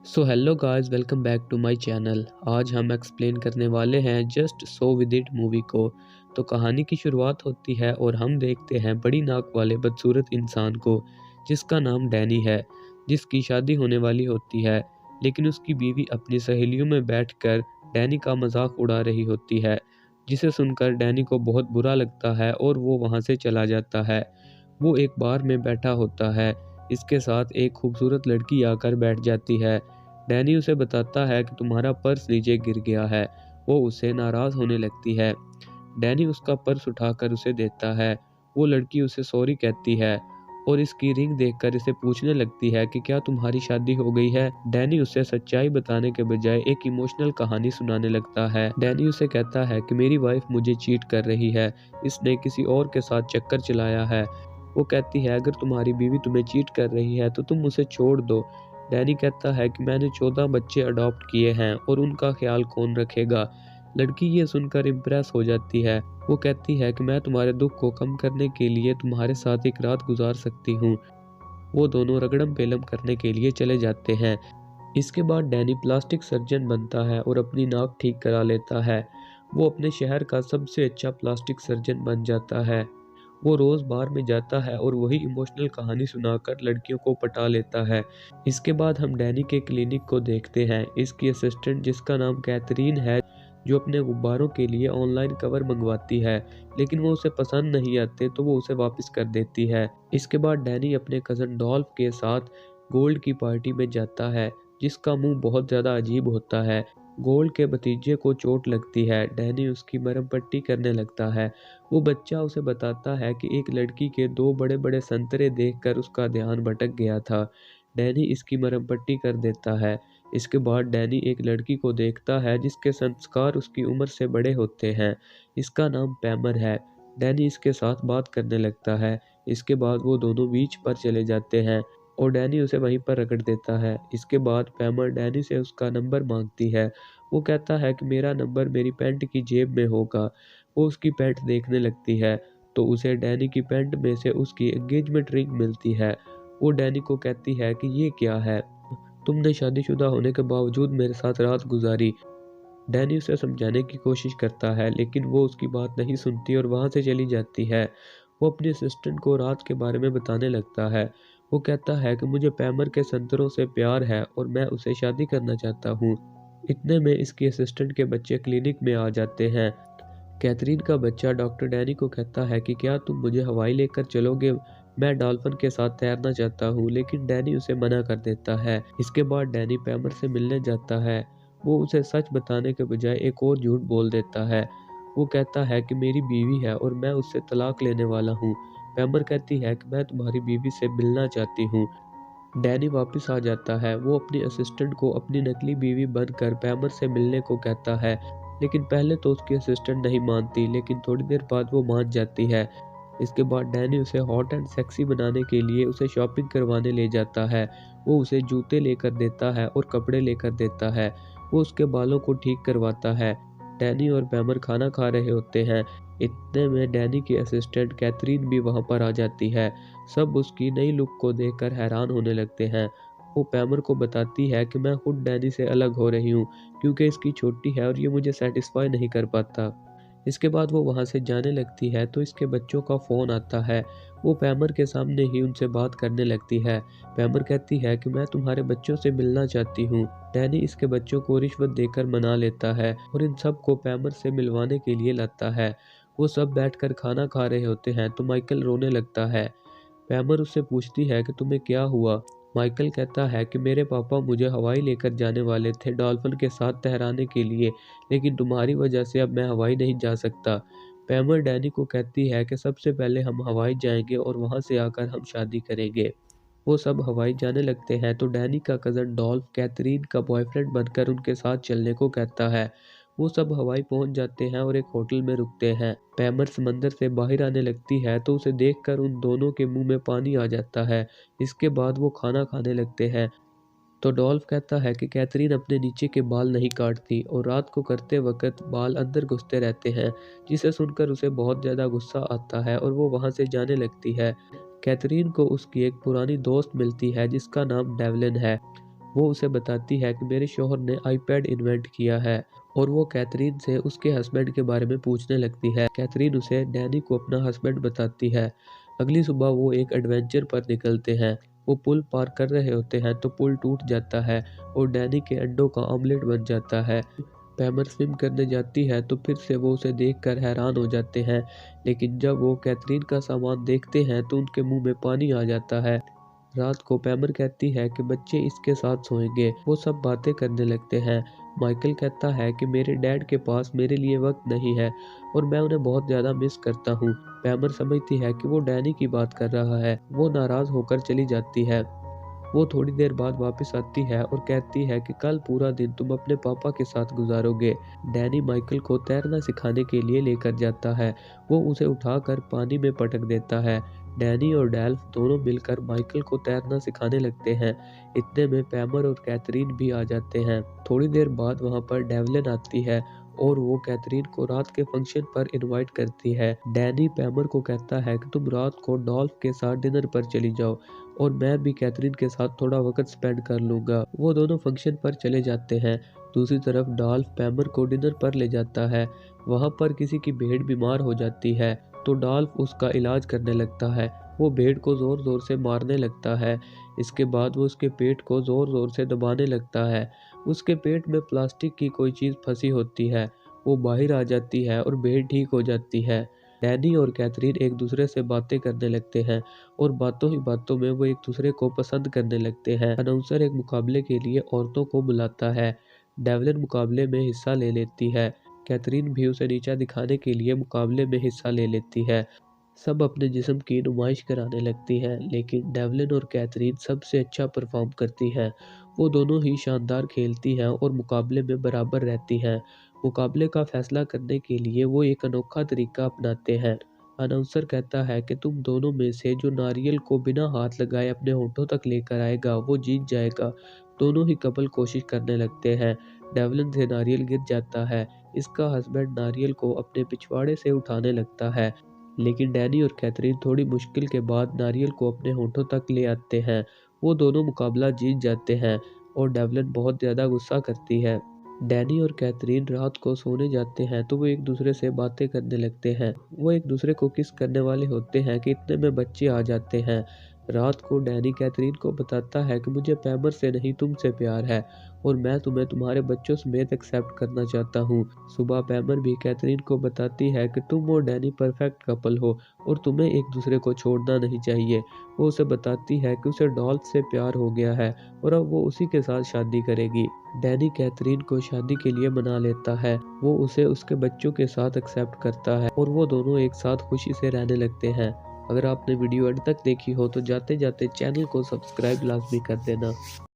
So hello guys, welcome back to my channel. आज हम explain करने वाले हैं just so with it movie को। तो कहानी की शुरुआत होती है और हम देखते हैं बड़ी नाक वाले बदसूरत इंसान को जिसका नाम डैनी है, जिसकी शादी होने वाली होती है। लेकिन उसकी बीवी अपनी सहेलियों में बैठकर डैनी का मजाक उड़ा रही होती है, जिसे सुनकर डैनी को बहुत बुरा लगता है और वो वहाँ से चला जाता है। वो एक बार में बैठा होता है, इसके साथ एक खूबसूरत लड़की आकर बैठ जाती है। डैनी उसे बताता है कि तुम्हारा पर्स नीचे गिर गया है। वो उससे नाराज़ होने लगती है। डैनी उसका पर्स उठाकर उसे देता है। वो लड़की उसे सॉरी कहती है और इसकी रिंग देखकर इसे पूछने लगती है कि क्या तुम्हारी शादी हो गई है। डैनी उसे सच्चाई बताने के बजाय एक इमोशनल कहानी सुनाने लगता है। डैनी उसे कहता है कि मेरी वाइफ मुझे चीट कर रही है, इसने किसी और के साथ चक्कर चलाया है। वो कहती है अगर तुम्हारी बीवी तुम्हें चीट कर रही है तो तुम उसे छोड़ दो। डैनी कहता है कि मैंने 14 बच्चे अडॉप्ट किए हैं और उनका ख्याल कौन रखेगा। लड़की ये सुनकर इम्प्रेस हो जाती है। वो कहती है कि मैं तुम्हारे दुख को कम करने के लिए तुम्हारे साथ एक रात गुजार सकती हूँ। वो दोनों रगड़म पेलम करने के लिए चले जाते हैं। इसके बाद डैनी प्लास्टिक सर्जन बनता है और अपनी नाक ठीक करा लेता है। वो अपने शहर का सबसे अच्छा प्लास्टिक सर्जन बन जाता है। वो रोज़ बार में जाता है और वही इमोशनल कहानी सुनाकर लड़कियों को पटा लेता है। इसके बाद हम डैनी के क्लिनिक को देखते हैं। इसकी असिस्टेंट जिसका नाम कैथरीन है, जो अपने गुब्बारों के लिए ऑनलाइन कवर मंगवाती है, लेकिन वो उसे पसंद नहीं आते तो वो उसे वापस कर देती है। इसके बाद डैनी अपने कज़न डॉल्फ के साथ गोल्ड की पार्टी में जाता है, जिसका मुंह बहुत ज़्यादा अजीब होता है। गोल्ड के भतीजे को चोट लगती है। डैनी उसकी मरहम पट्टी करने लगता है। वो बच्चा उसे बताता है कि एक लड़की के 2 बड़े-बड़े संतरे देखकर उसका ध्यान भटक गया था। डैनी इसकी मरहम पट्टी कर देता है। इसके बाद डैनी एक लड़की को देखता है जिसके संस्कार उसकी उम्र से बड़े होते हैं। इसका नाम पैमर है। डैनी इसके साथ बात करने लगता है। इसके बाद वो दोनों बीच पर चले जाते हैं और डैनी उसे वहीं पर रगड़ देता है। इसके बाद पैमर डैनी से उसका नंबर मांगती है। वो कहता है कि मेरा नंबर मेरी पैंट की जेब में होगा। वो उसकी पैंट देखने लगती है तो उसे डैनी की पैंट में से उसकी एंगेजमेंट रिंग मिलती है। वो डैनी को कहती है कि ये क्या है, तुमने शादीशुदा होने के बावजूद मेरे साथ रात गुजारी। डैनी उसे समझाने की कोशिश करता है लेकिन वो उसकी बात नहीं सुनती और वहाँ से चली जाती है। वो अपनी असिस्टेंट को रात के बारे में बताने लगता है। वो कहता है कि मुझे पैमर के संतरों से प्यार है और मैं उसे शादी करना चाहता हूँ। इतने में इसकी असिस्टेंट के बच्चे क्लिनिक में आ जाते हैं। कैथरीन का बच्चा डॉक्टर डैनी को कहता है कि क्या तुम मुझे हवाई लेकर चलोगे, मैं डॉल्फिन के साथ तैरना चाहता हूँ। लेकिन डैनी उसे मना कर देता है। इसके बाद डैनी पैमर से मिलने जाता है। वो उसे सच बताने के बजाय एक और झूठ बोल देता है। वो कहता है कि मेरी बीवी है और मैं उससे तलाक लेने वाला हूँ। पैमर कहती है कि मैं तुम्हारी बीवी से मिलना चाहती हूँ। डैनी वापस आ जाता है। वो अपनी असिस्टेंट को अपनी नकली बीवी बनकर पैमर से मिलने को कहता है, लेकिन पहले तो उसकी असिस्टेंट नहीं मानती, लेकिन थोड़ी देर बाद वो मान जाती है। इसके बाद डैनी उसे हॉट एंड सेक्सी बनाने के लिए उसे शॉपिंग करवाने ले जाता है। वो उसे जूते लेकर देता है और कपड़े लेकर देता है। वो उसके बालों को ठीक करवाता है। डैनी और पैमर खाना खा रहे होते हैं। इतने में डैनी की असिस्टेंट कैथरीन भी वहां पर आ जाती है। सब उसकी नई लुक को देखकर हैरान होने लगते हैं। वो पैमर को बताती है कि मैं खुद डैनी से अलग हो रही हूँ क्योंकि इसकी छोटी है और ये मुझे सेटिस्फाई नहीं कर पाता। इसके बाद वो वहाँ से जाने लगती है तो इसके बच्चों का फ़ोन आता है। वो पैमर के सामने ही उनसे बात करने लगती है। पैमर कहती है कि मैं तुम्हारे बच्चों से मिलना चाहती हूँ। डैनी इसके बच्चों को रिश्वत देकर मना लेता है और इन सब को पैमर से मिलवाने के लिए लाता है। वो सब बैठकर खाना खा रहे होते हैं तो माइकल रोने लगता है। पैमर उससे पूछती है कि तुम्हें क्या हुआ। माइकल कहता है कि मेरे पापा मुझे हवाई लेकर जाने वाले थे डॉल्फिन के साथ तैराने के लिए, लेकिन तुम्हारी वजह से अब मैं हवाई नहीं जा सकता। पैमर डैनी को कहती है कि सबसे पहले हम हवाई जाएंगे और वहां से आकर हम शादी करेंगे। वो सब हवाई जाने लगते हैं तो डैनी का कज़न डॉल्फ कैथरीन का बॉयफ्रेंड बनकर उनके साथ चलने को कहता है। वो सब हवाई पहुंच जाते हैं और एक होटल में रुकते हैं। पैमर समंदर से बाहर आने लगती है तो उसे देखकर उन दोनों के मुंह में पानी आ जाता है। इसके बाद वो खाना खाने लगते हैं तो डॉल्फ कहता है कि कैथरीन अपने नीचे के बाल नहीं काटती और रात को करते वक्त बाल अंदर घुसते रहते हैं, जिसे सुनकर उसे बहुत ज़्यादा गुस्सा आता है और वो वहाँ से जाने लगती है। कैथरीन को उसकी एक पुरानी दोस्त मिलती है जिसका नाम डेवलिन है। वो उसे बताती है कि मेरे शौहर ने आईपैड इन्वेंट किया है और वो कैथरीन से उसके हस्बैंड के बारे में पूछने लगती है। कैथरीन उसे डैनी को अपना हस्बैंड बताती है। अगली सुबह वो एक एडवेंचर पर निकलते हैं। वो पुल पार कर रहे होते हैं तो पुल टूट जाता है और डैनी के अंडों का ऑमलेट बन जाता है। पैमर स्विम करने जाती है तो फिर से वो उसे देखकर हैरान हो जाते हैं, लेकिन जब वो कैथरीन का सामान देखते हैं तो उनके मुंह में पानी आ जाता है। रात को पैमर कहती है कि बच्चे इसके साथ सोएंगे। वो सब बातें करने लगते हैं। माइकल कहता है कि मेरे डैड के पास मेरे लिए वक्त नहीं है और मैं उन्हें बहुत ज़्यादा मिस करता हूँ। पैमर समझती है कि वो डैनी की बात कर रहा है। वो नाराज़ होकर चली जाती है। वो थोड़ी देर बाद वापस आती है और कहती है कि कल पूरा दिन तुम अपने पापा के साथ गुजारोगे। डैनी माइकल को तैरना सिखाने के लिए लेकर जाता है। वो उसे उठाकर पानी में पटक देता है। डैनी और डेल्फ दोनों मिलकर माइकल को तैरना सिखाने लगते हैं। इतने में पैमर और कैथरीन भी आ जाते हैं। थोड़ी देर बाद वहाँ पर डेवलिन आती है और वो कैथरीन को रात के फंक्शन पर इनवाइट करती है। डैनी पैमर को कहता है कि तुम रात को डॉल्फ के साथ डिनर पर चली जाओ और मैं भी कैथरीन के साथ थोड़ा वक्त स्पेंड कर लूँगा। वो दोनों फंक्शन पर चले जाते हैं। दूसरी तरफ डॉल्फ पैमर को डिनर पर ले जाता है। वहाँ पर किसी की भेड़ बीमार हो जाती है तो डॉल्फ उसका इलाज करने लगता है। वो भेड़ को ज़ोर ज़ोर से मारने लगता है। इसके बाद वो उसके पेट को ज़ोर ज़ोर से दबाने लगता है। उसके पेट में प्लास्टिक की कोई चीज़ फंसी होती है। वो बाहर आ जाती है और भेड़ ठीक हो जाती है। डैनी और कैथरीन एक दूसरे से बातें करने लगते हैं और बातों ही बातों में वो एक दूसरे को पसंद करने लगते हैं। अनाउंसर एक मुकाबले के लिए औरतों को बुलाता है। डेवलिन मुकाबले में हिस्सा ले लेती है। कैथरीन भी उसे नीचा दिखाने के लिए मुकाबले में हिस्सा ले लेती है। सब अपने जिस्म की नुमाइश कराने लगती हैं, लेकिन डेवलिन और कैथरीन सबसे अच्छा परफॉर्म करती हैं। वो दोनों ही शानदार खेलती हैं और मुकाबले में बराबर रहती हैं। मुकाबले का फैसला करने के लिए वो एक अनोखा तरीका अपनाते हैं। अनाउंसर कहता है कि तुम दोनों में से जो नारियल को बिना हाथ लगाए अपने होठों तक लेकर आएगा वो जीत जाएगा। दोनों ही कपल कोशिश करने लगते हैं। डेवलिन से नारियल गिर जाता है। इसका हस्बैंड नारियल को अपने पिछवाड़े से उठाने लगता है, लेकिन डैनी और कैथरीन थोड़ी मुश्किल के बाद नारियल को अपने होठों तक ले आते हैं। वो दोनों मुकाबला जीत जाते हैं और डेवलिन बहुत ज़्यादा गुस्सा करती है। डैनी और कैथरीन रात को सोने जाते हैं तो वो एक दूसरे से बातें करने लगते हैं। वो एक दूसरे को किस करने वाले होते हैं कि इतने में बच्चे आ जाते हैं। रात को डैनी कैथरीन को बताता है कि मुझे पैमर से नहीं तुमसे प्यार है और मैं तुम्हें तुम्हारे बच्चों समेत एक्सेप्ट करना चाहता हूँ। सुबह पैमर भी कैथरीन को बताती है कि तुम और डैनी परफेक्ट कपल हो और तुम्हें एक दूसरे को छोड़ना नहीं चाहिए। वो उसे बताती है कि उसे डॉल्फ से प्यार हो गया है और अब वो उसी के साथ शादी करेगी। डैनी कैथरीन को शादी के लिए मना लेता है। वो उसे उसके बच्चों के साथ एक्सेप्ट करता है और वो दोनों एक साथ खुशी से रहने लगते हैं। अगर आपने वीडियो एंड तक देखी हो तो जाते जाते चैनल को सब्सक्राइब लाजमी कर देना।